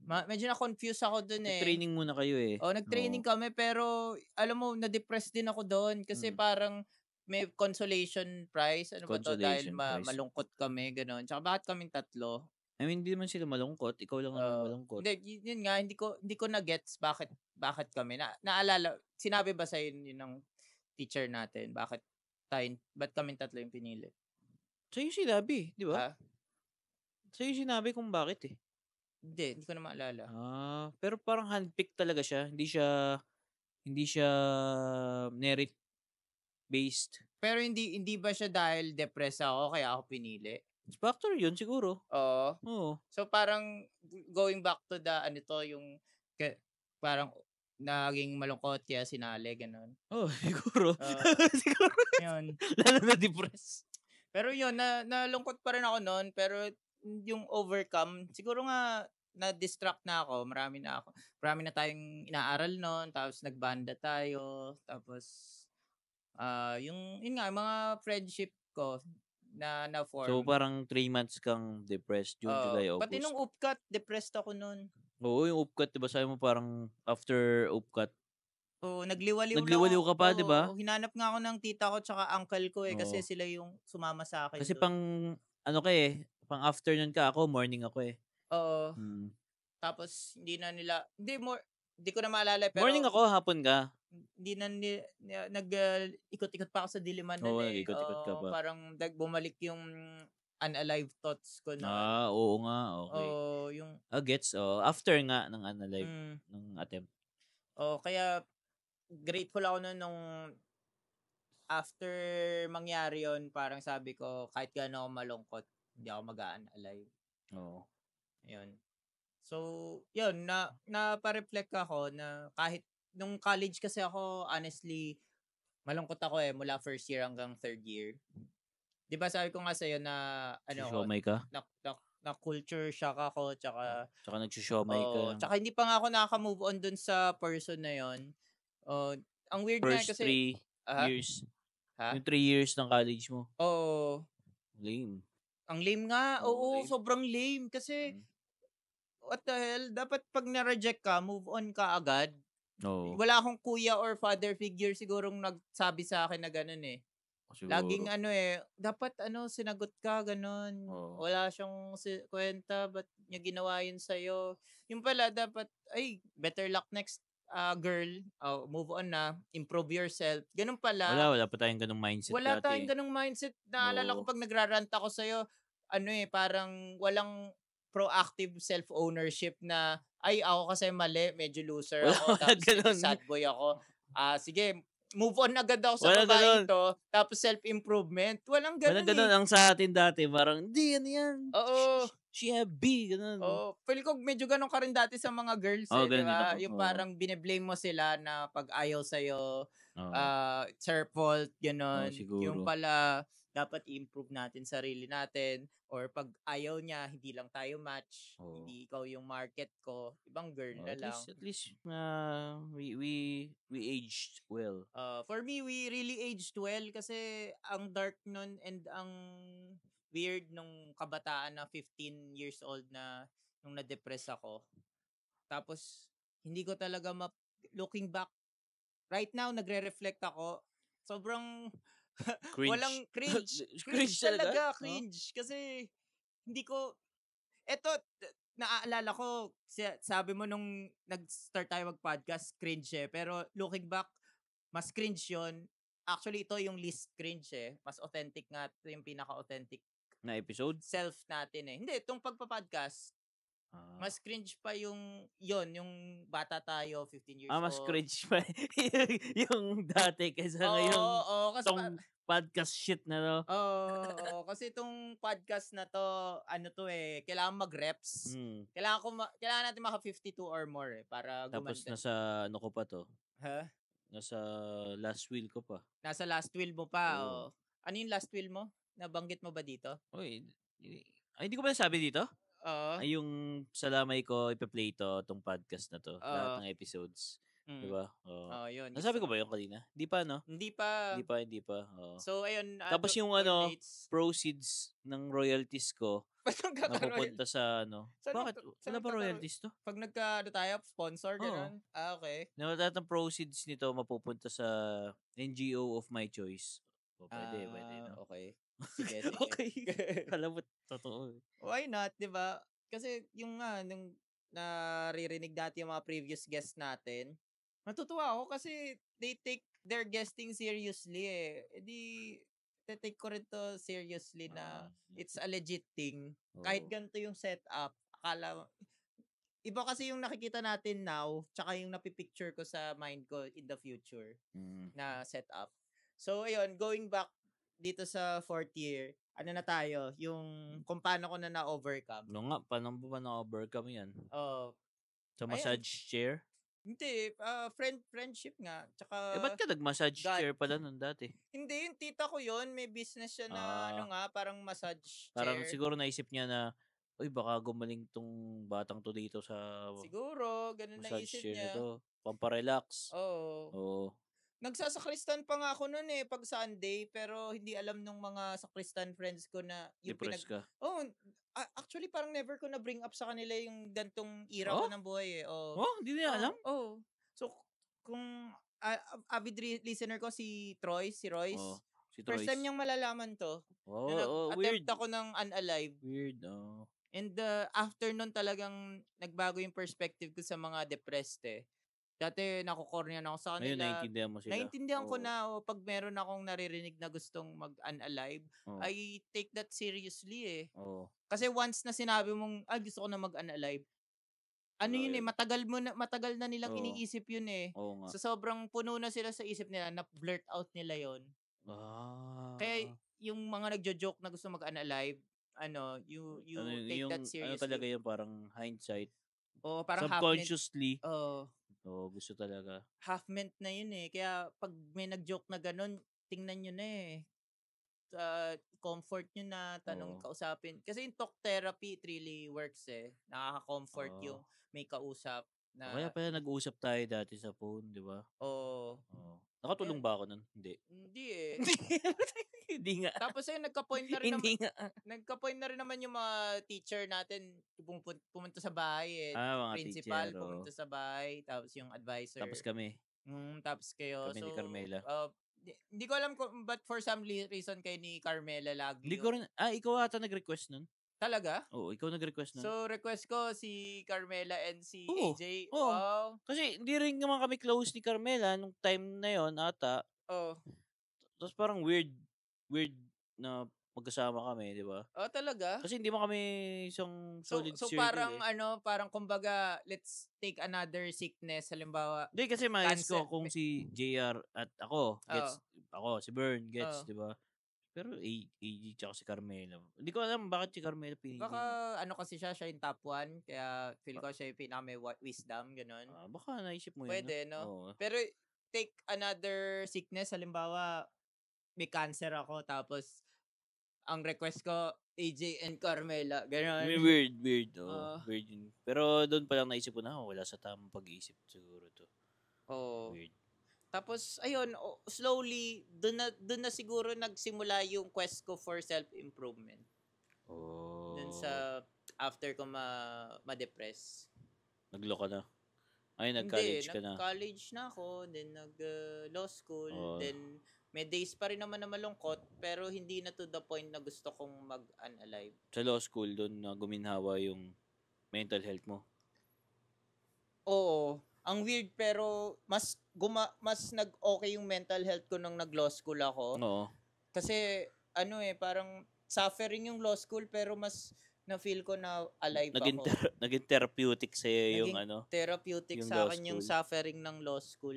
Medyo na-confuse ako dun Nag-training muna kayo nag-training kami, pero alam mo, na-depress din ako doon kasi parang may consolation prize. Dahil malungkot kami, gano'n. Tsaka bakit kaming tatlo? I mean, hindi naman sila malungkot. Ikaw lang naman malungkot. Hindi, yun nga, hindi ko na-gets bakit kami. Naalala, sinabi ba sa'yo yun ng teacher natin? Ba't kaming tatlo yung pinili? Sa'yo sinabi, di ba? Sa'yo sinabi kung bakit Hindi ko na maalala. Pero parang handpick talaga siya. Hindi siya merit based. Pero hindi ba siya dahil depressed ako kaya ako pinili? Factor yun siguro. Oo. So parang going back to yung parang naging malungkot kaya sinali, ganun. Siguro. Siguro. Yun. Lalo na depressed. Pero yun, nalungkot pa rin ako noon, pero yung overcome, siguro nga na-distract na ako, marami na tayong inaaral noon, tapos nagbanda tayo, tapos yun nga, mga friendship ko na-form. So parang 3 months kang depressed, June, July, August. Pati nung UPCAT, depressed ako noon. Oo, yung UPCAT, diba sabi mo parang after UPCAT, nagliwaliw ka pa, diba? Hinanap nga ako ng tita ko tsaka uncle ko kasi sila yung sumama sa akin. Kasi pang afternoon ka, ako morning ako Oo. Tapos hindi ko na maalala, pero morning ako, hapon ka. Hindi na nag-ikot-ikot pa ako sa Diliman nun ikot-ikot ka pa. Parang bumalik yung unalive thoughts ko na. Oo nga, okay. Yung gets, after nga ng unalive, ng attempt. Kaya grateful ako nung after mangyari yon, parang sabi ko, kahit gaano ako malungkot, hindi ako mag-unalive. Yun. So, yun, na-reflect ako na kahit nung college kasi ako, honestly, malungkot ako mula first year hanggang third year. Di ba sabi ko nga sa'yo na, Siomay ka? Na culture shock ako, tsaka nagsusiomay ka. Tsaka hindi pa nga ako nakaka-move on dun sa person na yon. Ang weird nga kasi... First 3 years. Yung 3 years ng college mo. Lame. Ang lame nga. Sobrang lame. Kasi, what the hell? Dapat pag na-reject ka, move on ka agad. Wala akong kuya or father figure sigurong nagsabi sa akin na ganun Laging dapat sinagot ka, ganun. Wala siyang kwenta, ba't niya ginawa yun sa'yo? Yung pala, dapat, better luck next, girl. Move on na. Improve yourself. Ganun pala. Wala pa tayong ganung mindset Wala dati. tayong ganung mindset. Naalala ko pag nagrarant ako sa'yo, parang walang proactive self-ownership na, ako kasi mali, medyo loser ako, tapos medyo sad boy ako. Sige, move on agad ako sa babaeng to, tapos self-improvement. Walang ganun. Walang ganun. Ang sa atin dati, parang, hindi, yan. Oo. She have B, ganun. Feel ko medyo ganun ka rin dati sa mga girls, di ba? Yung parang bine-blame mo sila na pag ayaw sa'yo, it's her fault, ganun. Yung pala, dapat i-improve natin sarili natin, or pag ayaw niya, hindi lang tayo match, hindi ikaw yung market ko, ibang girl na lang. At least we aged well. For me, we really aged well kasi ang dark nun and ang weird nung kabataan na 15 years old na nung na-depress ako. Tapos, hindi ko talaga looking back, right now, nagre-reflect ako, sobrang cringe. Walang cringe. Cringe talaga, cringe. Kasi, hindi ko, naaalala ko, sabi mo nung nag-start tayo mag-podcast, cringe pero looking back, mas cringe yun. Actually, ito yung least cringe Mas authentic nga, ito yung pinaka-authentic na episode? Self natin Hindi, itong pagpa-podcast, mas cringe pa yung bata tayo, 15 years old. Mas cringe pa yung dati kaysa ngayon. Oo, kasi podcast shit na to. Oo, kasi itong podcast na to, kailangan mag-reps. Kailangan natin maka 52 or more para gumanda. Tapos nasa ko pa to? Nasa last wheel ko pa. Nasa last wheel mo pa, Ano yung last wheel mo? Nabanggit mo ba dito? Hindi ko ba nasabi dito? Ay, yung salamay ko, ipa-play tong podcast na to. Lahat ng episodes. Diba? Yun. Nasabi ko ba yung kanina? Hindi pa, no? Hindi pa. So, ayun. Tapos yung proceeds ng royalties ko, napupunta sa Bakit? Wala ba royalties to? Pag tayo, sponsor, gano'n? Okay. Lahat ng proceeds nito mapupunta sa NGO of my choice. Pwede, no? Okay. Sige. Okay. Alam mo, totoo. Why not, di ba? Kasi yung nung naririnig dati yung mga previous guests natin, natutuwa ako kasi they take their guesting seriously take ko rin to seriously na it's a legit thing. Kahit ganito yung setup, iba kasi yung nakikita natin now, tsaka yung napipicture ko sa mind ko in the future na setup. So, ayun, going back dito sa 4th year, na tayo? Yung kung paano ko na-overcome. Paano ba na-overcome yan? Sa massage chair? Hindi, friendship nga. Tsaka, ba't ka nag-massage chair pala nun dati? Hindi, yung tita ko yun. May business siya na parang massage chair. Parang siguro naisip niya na, baka gumaling tong batang to dito sa siguro, ganun naisip niya. Ito. Pamparelax. Oo. Nagsasakristan pa nga ako noon pag Sunday, pero hindi alam nung mga sakristan friends ko na yung ka? Actually parang never ko na bring up sa kanila yung gantong era ko ng buhay hindi nila alam? So, kung avid listener ko si Royce, first time niyang malalaman to. Weird. Attempt ako ng unalive. Weird, And after nun talagang nagbago yung perspective ko sa mga depressed Dati nakukornea na ako sa kanila. Ngayon naiintindihan mo sila. Naiintindihan ko na pag meron akong naririnig na gustong mag-unalive, I take that seriously Kasi once na sinabi mong, gusto ko na mag-unalive, matagal na nilang iniisip yun So sobrang puno na sila sa isip nila, na-blurt out nila yon. Kaya yung mga nagjo-joke na gusto mag-unalive, you take that seriously. Talaga yung parang hindsight. Parang subconsciously. Gusto talaga. Half meant na yun Kaya pag may nag-joke na ganun, tingnan nyo na comfort nyo na, kausapin. Kasi yung talk therapy, it really works Nakaka-comfort yung may kausap. Kaya pala nag-uusap tayo dati sa phone, di ba? Nakatulong ba ako nun? Hindi. Hindi Hindi nga. Tapos nagka-point na rin naman yung mga teacher natin pumunta sa bahay mga principal teacher, pumunta sa bahay, tapos yung advisor. Tapos kami. Tapos kayo. Kami ni Carmela. Hindi ko alam kung but for some reason kay ni Carmela lagi. Hindi ko rin, ikaw ata nag-request nun? Talaga? Oo, ikaw nag-request nun. So, request ko si Carmela and si Oo, AJ. oo. Wow. Kasi hindi rin naman kami close ni Carmela nung time na yon ata. Oh. Tapos parang weird na magkasama kami, di ba? Oh, talaga? Kasi hindi mo kami isang solid so circle parang eh. parang kumbaga, let's take another sickness. Halimbawa, hindi kasi mais ko kung si JR at ako, gets, ako, si Bern, gets, di ba? Pero AG tsaka si Carmela. Hindi ko alam bakit si Carmela pinili. Baka kasi siya yung top 1. Kaya feel ko siya yung pinaka may wisdom, ganun. Baka naisip mo yun. Pwede, no? Pero take another sickness. Halimbawa, may cancer ako. Tapos, ang request ko, AJ and Carmela. Ganun. Weird. Weird yun. Pero doon pa lang naisip ko na, wala sa tamang pag-iisip siguro to. Weird. Tapos, ayun, slowly, doon na siguro nagsimula yung quest ko for self-improvement. Doon sa, after ko ma-depress. Naglo ka na? Ay, nag-college ka na? Nag-college na ako, then nag-law school, then may days pa rin naman na malungkot, pero hindi na to the point na gusto kong mag-unalive. Sa law school, doon na guminhawa yung mental health mo? Oo. Ang weird, pero mas nag-okay yung mental health ko nung nag-law school ako. Oo. Kasi, parang suffering yung law school, pero mas na-feel ko na alive ako. Naging therapeutic sa'yo yung therapeutic yung sa akin yung suffering ng law school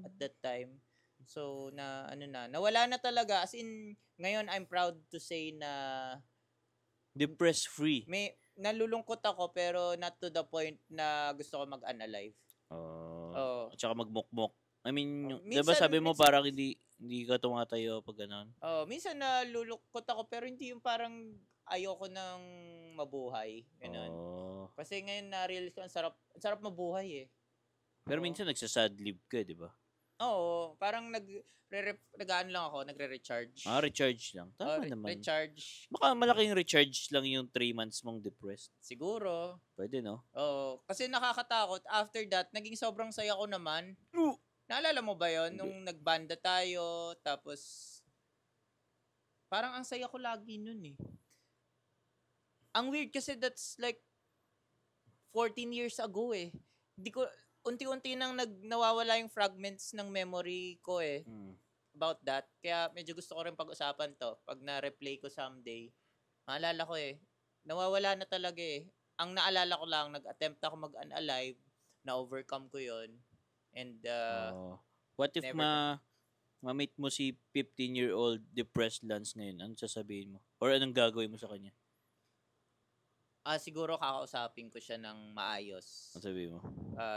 at that time. So, nawala na talaga. As in, ngayon, I'm proud to say na depress-free. May, nalulungkot ako, pero not to the point na gusto ko mag-unalive. At saka magmukmok. I mean, diba sabi mo parang hindi ka tumatayo pag gano'n? Minsan nalulungkot ako, pero hindi yung parang ayoko nang mabuhay. Ganun. Kasi ngayon na-realize ko, ang sarap mabuhay eh. Pero minsan nagsasad live ka, di ba? Oo, parang nag-ano lang ako, nagre-recharge. Recharge lang. Tama naman. Recharge. Baka malaking recharge lang yung 3 months mong depressed. Siguro. Pwede, no? Oo. Kasi nakakatakot. After that, naging sobrang saya ko naman. Naalala mo ba yon nung nagbanda tayo, tapos parang ang saya ko lagi nun eh. Ang weird kasi that's like 14 years ago eh. Hindi ko, unti-unti nang nawawala yung fragments ng memory ko eh. About that. Kaya medyo gusto ko rin pag-usapan to. Pag na-replay ko someday, maalala ko eh. Nawawala na talaga eh. Ang naalala ko lang, nag-attempt ako mag-unalive, na-overcome ko yon. And, what if ma-meet mo si 15-year-old depressed Lance ngayon? Anong sasabihin mo? Or anong gagawin mo sa kanya? Siguro kakausapin ko siya ng maayos. Ano sabihin mo?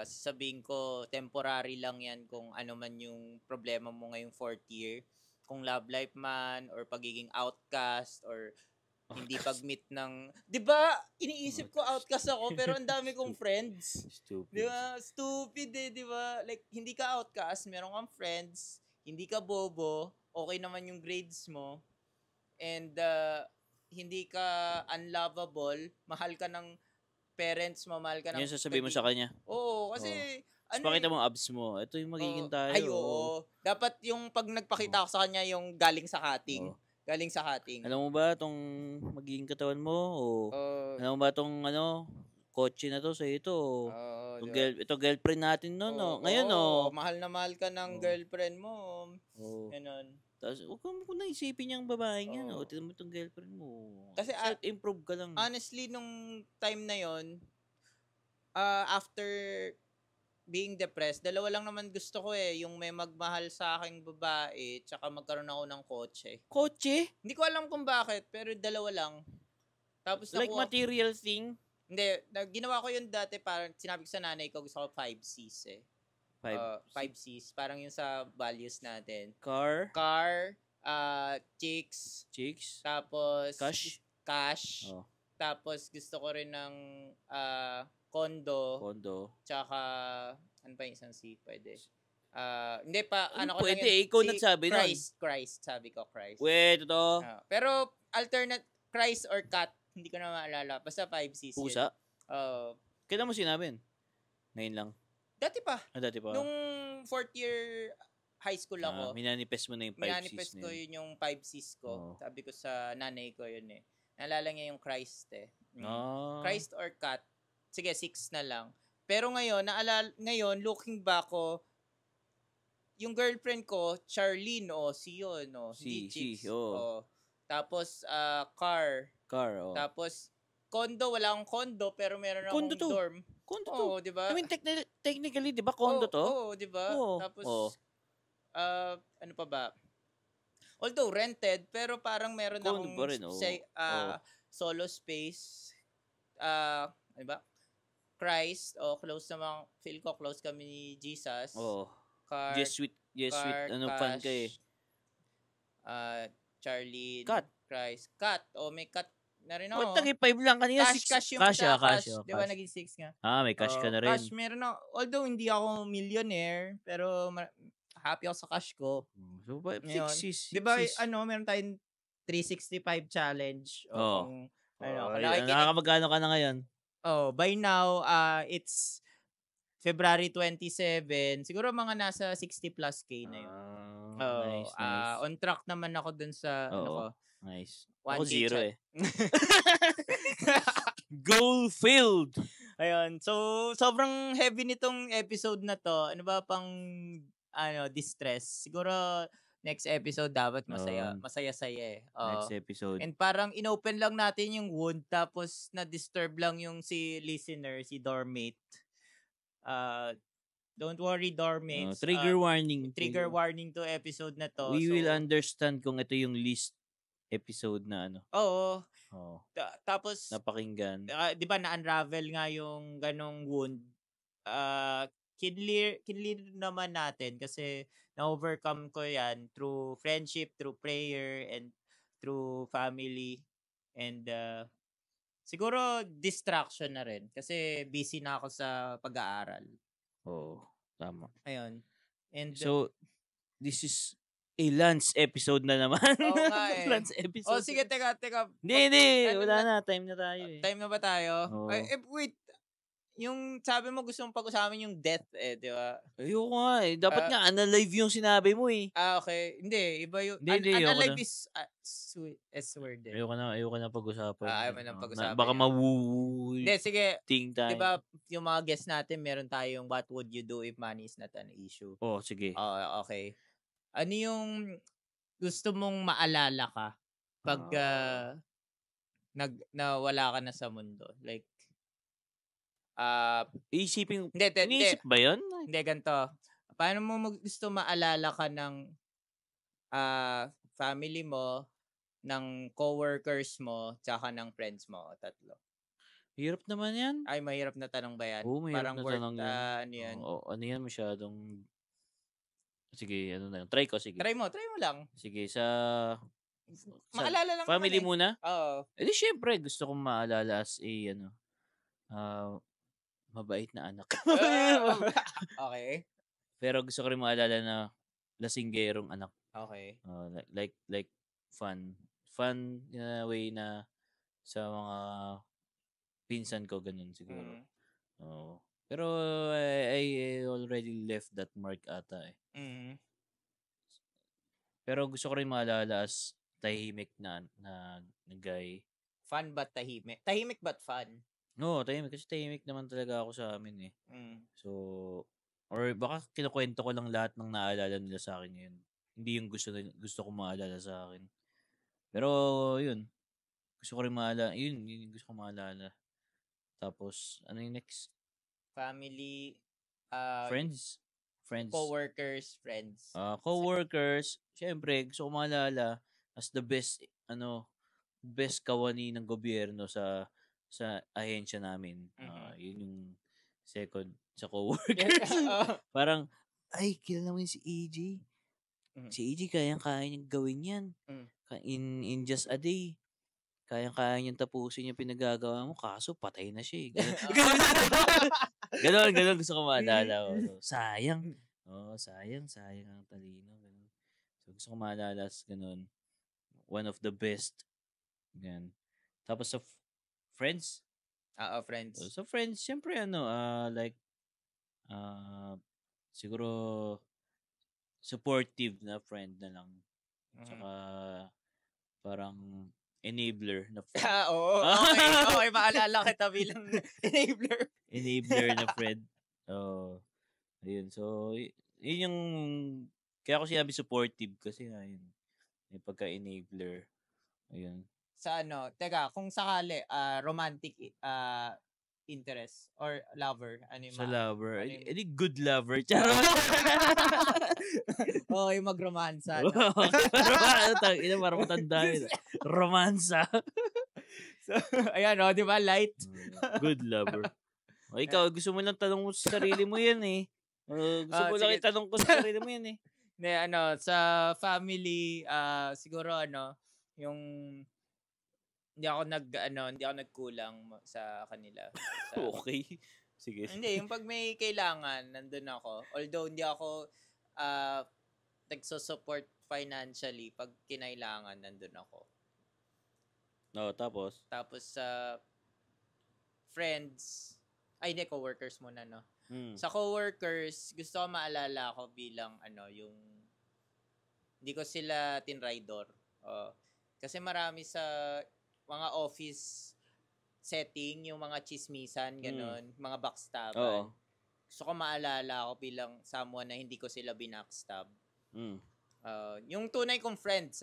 Sasabihin ko, temporary lang yan kung ano man yung problema mo ngayong 4th year. Kung love life man, or pagiging outcast, or hindi pag-meet ng... Diba, iniisip ko outcast ako, pero ang dami kong friends. Stupid. Diba? Stupid eh, diba? Like, hindi ka outcast, meron kang friends, hindi ka bobo, okay naman yung grades mo, and hindi ka unlovable, mahal ka ng parents mo, mahal ka ng... Yan sasabihin mo sa kanya? Oo, kasi... Pakita mo abs mo. Ito yung magiging tayo. Ay, oo. Dapat yung pag nagpakita ako sa kanya, yung galing sa cutting. Galing sa cutting. Alam mo ba itong magiging katawan mo? Alam mo ba itong kotse na to sa ito? Ito girlfriend natin no? Ngayon mahal na mahal ka ng girlfriend mo. Ganun. Tapos, huwag mo naisipin yung babae niya. Tignan mo itong girlfriend mo. Kasi self-improve ka lang. Honestly, nung time na yon, after being depressed, dalawa lang naman gusto ko eh. Yung may magmahal sa aking babae, tsaka magkaroon ako ng kotse. Kotse? Hindi ko alam kung bakit, pero dalawa lang. Tapos like material thing? Hindi. Ginawa ko yun dati, parang sinabi ko sa nanay ko, gusto ko 5Cs eh. 5Cs. Parang yung sa values natin. Car, chicks. Tapos, cash. Tapos gusto ko rin ng condo. Tsaka, ano pa yung isang C? Pwede. Hindi pa, pwede, ikaw nagsabi nun. Christ, sabi ko, Christ. Wait, ito. Pero, alternate, Christ or cat, hindi ko na maalala. Basta 5Cs. Pusa? Kailan mo sinabi? Ngayon lang? Dati pa. Dati pa? Nung 4th year high school ako. Minanifest mo na yung 5 Cs Minanifest ko yun yung 5 Cs ko. Sabi ko sa nanay ko yun eh. Naalala niya yung Christ eh. Christ or cat. Sige, 6 na lang. Pero ngayon, looking back ko, yung girlfriend ko, Charlene, si yun, Si, Tapos, car. Tapos, condo, wala akong condo, pero meron akong dorm. Condo to. Di ba? I mean, technically, di ba, condo to? Oo, di ba? Tapos, ano pa ba? Although rented, pero parang meron condo akong pa rin, solo space. Ano ba? Christ, close naman, feel ko close kami ni Jesus. Car, Jesuit, fan ka eh. Charlie, Cat. Christ, cat. May cat na rin ako. Ba't naging 5 lang kanina? Cash yung cash. Di ba naging 6 nga? May cash ka na rin. Cash meron ako. Although hindi ako millionaire, pero happy ako sa cash ko. So, 6 Di ba, meron tayong 365 challenge. Nakakapagkano ka na ngayon? By now, it's February 27. Siguro mga nasa 60 plus K na yun. Nice. On track naman ako dun sa, nice. 1K ako 0 eh. Goal filled! Ayun. So, sobrang heavy nitong episode na to. Ano ba pang, distress? Siguro, next episode dapat masaya-saya eh. Next episode. And parang inopen lang natin yung wound, tapos na-disturb lang yung si listener, si dormmate. Don't worry, dormmates. Trigger warning. Trigger warning to episode na to. We will understand kung ito yung least episode na Oo. Tapos, napakinggan. Di ba na-unravel nga yung ganong wound? Kinlear naman natin kasi na-overcome ko yan through friendship, through prayer, and through family. And siguro distraction na rin kasi busy na ako sa pag-aaral. Tama. Ayun. And so, this is a Lance episode na naman. Oo nga eh. Lance episode. Sige, teka. Hindi. Wala na. Time na tayo eh. Time na ba tayo? Wait. Yung sabi mo gusto mong pag-usamin yung death di ba? Ayoko nga eh. Dapat nga unalive yung sinabi mo eh. Okay. Hindi. Iba yung unalive is S-word eh. Ayoko na pag-usapan. Ayaw mo na pag-usapan. Baka Hindi, sige. Ting tayo. Diba yung mga guests natin, meron tayong what would you do if money is not an issue? Sige. Okay. Ano yung gusto mong maalala ka pag nawala ka na sa mundo? Like, iisipin, iniisip ba yun? Hindi, ganito. Paano mo gusto maalala ka ng family mo, ng coworkers mo, tsaka ng friends mo? 3. Hirap naman yan. Ay, mahirap na tanong ba yan? Oo, mahirap parang na tanong yan. Ano yan? Ano yan masyadong... Sige, ano na yun? Try ko. Try mo lang. Sige, sa maalala lang family naman muna? Oo. Di syempre, gusto kong maalala as mabait na anak. Okay. Pero gusto ko rin maalala na lasinggerong anak. Okay. Like fun in a way na sa mga pinsan ko ganun siguro. Pero I already left that mark ata eh. Pero gusto ko rin maalala as tahimik na guy. Fun but tahimik? Tahimik but fun? No, tahimik. Kasi tahimik naman talaga ako sa amin eh. So, or baka kinukwento ko lang lahat ng naalala nila sa akin ngayon. Hindi yung gusto ko maalala sa akin. Pero, yun. Gusto ko rin maalala. Yun yung gusto ko maalala. Tapos, ano yung next? Family. Friends. Coworkers, friends. Coworkers. Siyempre, gusto ko maalala as the best, best kawani ng gobyerno sa ahensya namin. Yun yung second sa coworkers. Parang, ay, kilala mo yun si AJ. Si AJ, kayang-kaya niyang gawin yan. In just a day. Kayang-kaya niyang tapusin yung pinagagawa mo. Kaso, patay na siya eh. Ganon gusto ko maalala. Sayang. Sayang ang talino. Ganun. So, gusto ko maalala ganon. One of the best. Yan. Tapos sa friends? Friends. So, friends, syempre, siguro, supportive na friend na lang. Tsaka parang enabler na friend. Oo. Okay, maalala kita bilang enabler. Enabler na friend. Ayun. So, yun yung, kaya ko sinabi supportive kasi nga yun. May pagka-enabler. Ayun. Sa teka, kung sakali, romantic interest or lover, Sa lover. ano yung... Edi good lover. Charot! yung magromansa. Parang matanda yun. Romansa. So, ayan, di ba? Light. Good lover. Ikaw, gusto mo lang tanong mo sa sarili mo yan eh. Gusto mo lang itanong ko sa sarili mo yan eh. Sa family, siguro yung hindi ako nagkulang sa kanila. Okay. Sige. Hindi, yung pag may kailangan, nandun ako. Although hindi ako nagsusupport financially, pag kinailangan, nandun ako. Tapos? Tapos sa friends, hindi, coworkers muna, no? Sa coworkers, gusto ko maalala ko bilang yung hindi ko sila tinraidor. Kasi marami sa mga office setting, yung mga chismisan, ganon, mga backstaban. Gusto ko maalala ko bilang someone na hindi ko sila binackstab. Yung tunay kong friends,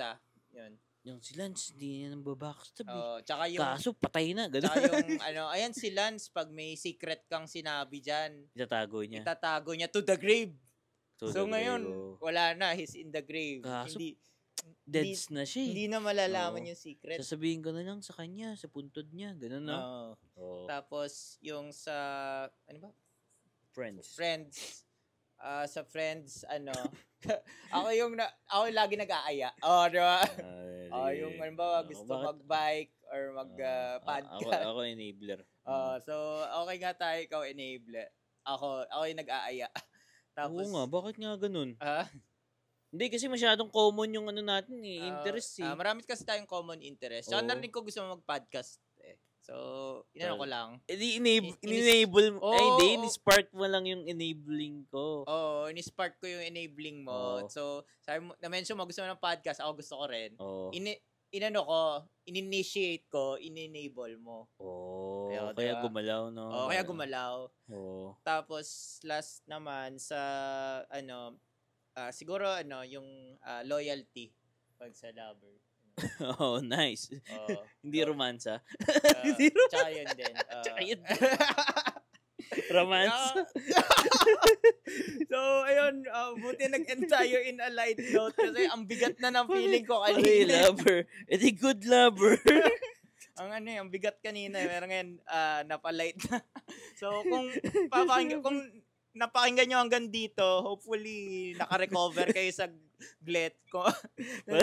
yun. Yung si Lance, hindi niya nang babackstab. Tsaka yung, kaso, patay na. Ganun. Tsaka yung, ayan si Lance, pag may secret kang sinabi dyan, itatago niya to the grave. So ngayon, wala na, he's in the grave. Kaso, deads na siya. Hindi na malalaman yung secret. Sasabihin ko na lang sa kanya, sa puntod niya. Ganun, no? Tapos, yung sa, Friends. Sa friends, ako ako lagi nag-aaya. Di ba? Yung, gusto mag-bike or mag-podcast. Ako enabler. So, okay nga tayo, ikaw enabler. Ako yung nag-aaya. Tapos, oo nga, bakit nga ganun? Hindi, kasi masyadong common yung natin interest eh. Marami kasi tayong common interest. So, narinig ko gusto mo mag-podcast eh. So, inano ko lang. In-enable mo. Hindi, in-spark mo lang yung enabling ko. In-spark ko yung enabling mo. So, sabi mo, na-mention mo, gusto mo ng podcast, ako gusto ko rin. In-initiate ko, in-enable mo. Kaya gumalaw, no? Kaya gumalaw. Tapos, last naman, sa, siguro, yung loyalty pag sa lover. Nice. Hindi romansa. Tsaka yun din. Romansa. So, ayun, buti nag-end tayo in a light note kasi ang bigat na ng feeling ko kanina. Pare, lover. Edi good lover. ang bigat kanina. Pero ngayon, napalight na. So, kung napakinggan nyo hanggang dito, hopefully, naka-recover kayo sa glet ko.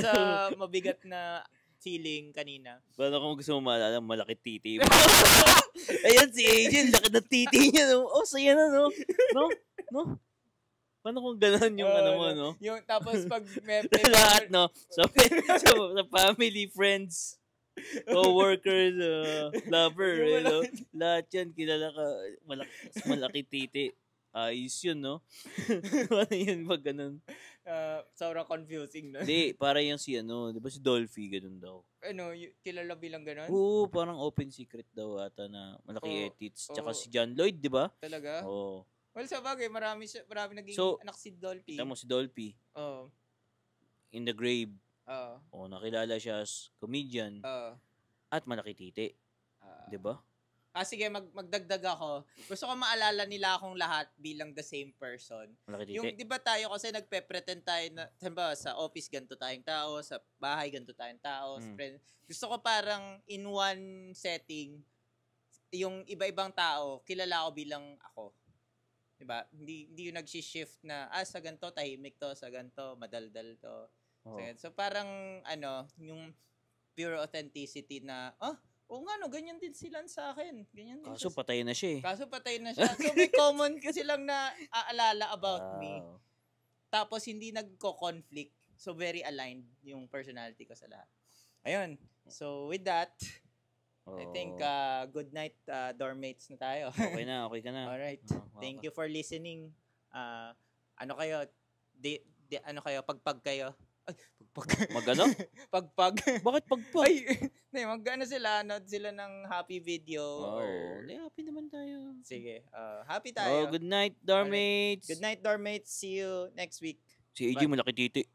Sa mabigat na feeling kanina. Paano kung gusto mo maalala, malaki titi mo? Ayan si Agent, laki na titi niya. No? Saya na, no? No? Paano kung gano'n yung mo, no? Yung, tapos pag may lahat, no? So, sa family, friends, co-workers, lover, no? Lahat yan, kilala ka, malaki titi. Ayos yun, no? Ano yun pag ganun? Sobrang confusing, no? Hindi, para yung si di ba si Dolphy, ganun daw. Kilala bilang ganun? Oo, parang open secret daw ata na malaki edits. Tsaka si John Lloyd, di ba? Talaga? Oo. Well, sa bagay, marami naging anak si Dolphy. Kita mo si Dolphy. In the Grave. Nakilala siya as comedian. At malaki titi. Di ba? Sige, magdagdag ako. Gusto ko maalala nila akong lahat bilang the same person. Yung, di ba tayo kasi nagpe-pretend tayo na, sa office ganito tayong tao, sa bahay ganito tayong tao, sa friend. Gusto ko parang in one setting, yung iba-ibang tao, kilala ko bilang ako. Di ba? Hindi yung nag-shift na, sa ganito, tahimik to, sa ganito, madaldal to. So parang, yung pure authenticity na, oo nga, ganyan din sila sa akin. Ganyan din. Kaso patay na siya eh. So may common kasi lang na aalala about me. Tapos hindi nagko-conflict. So very aligned yung personality ko sa lahat. Ayun. So with that, I think good night dormmates na tayo. Okay ka na. Alright. Thank you for listening. Kayo? ano kayo, pagpag kayo. Ay, pagpag. Magano? Pagpag. Bakit pagpag? Ay, mag-ano sila, nod sila ng happy video. Happy naman tayo. Sige, happy tayo. Good night, dormmates. Good night, dormmates. See you next week. Si AJ malaki titi.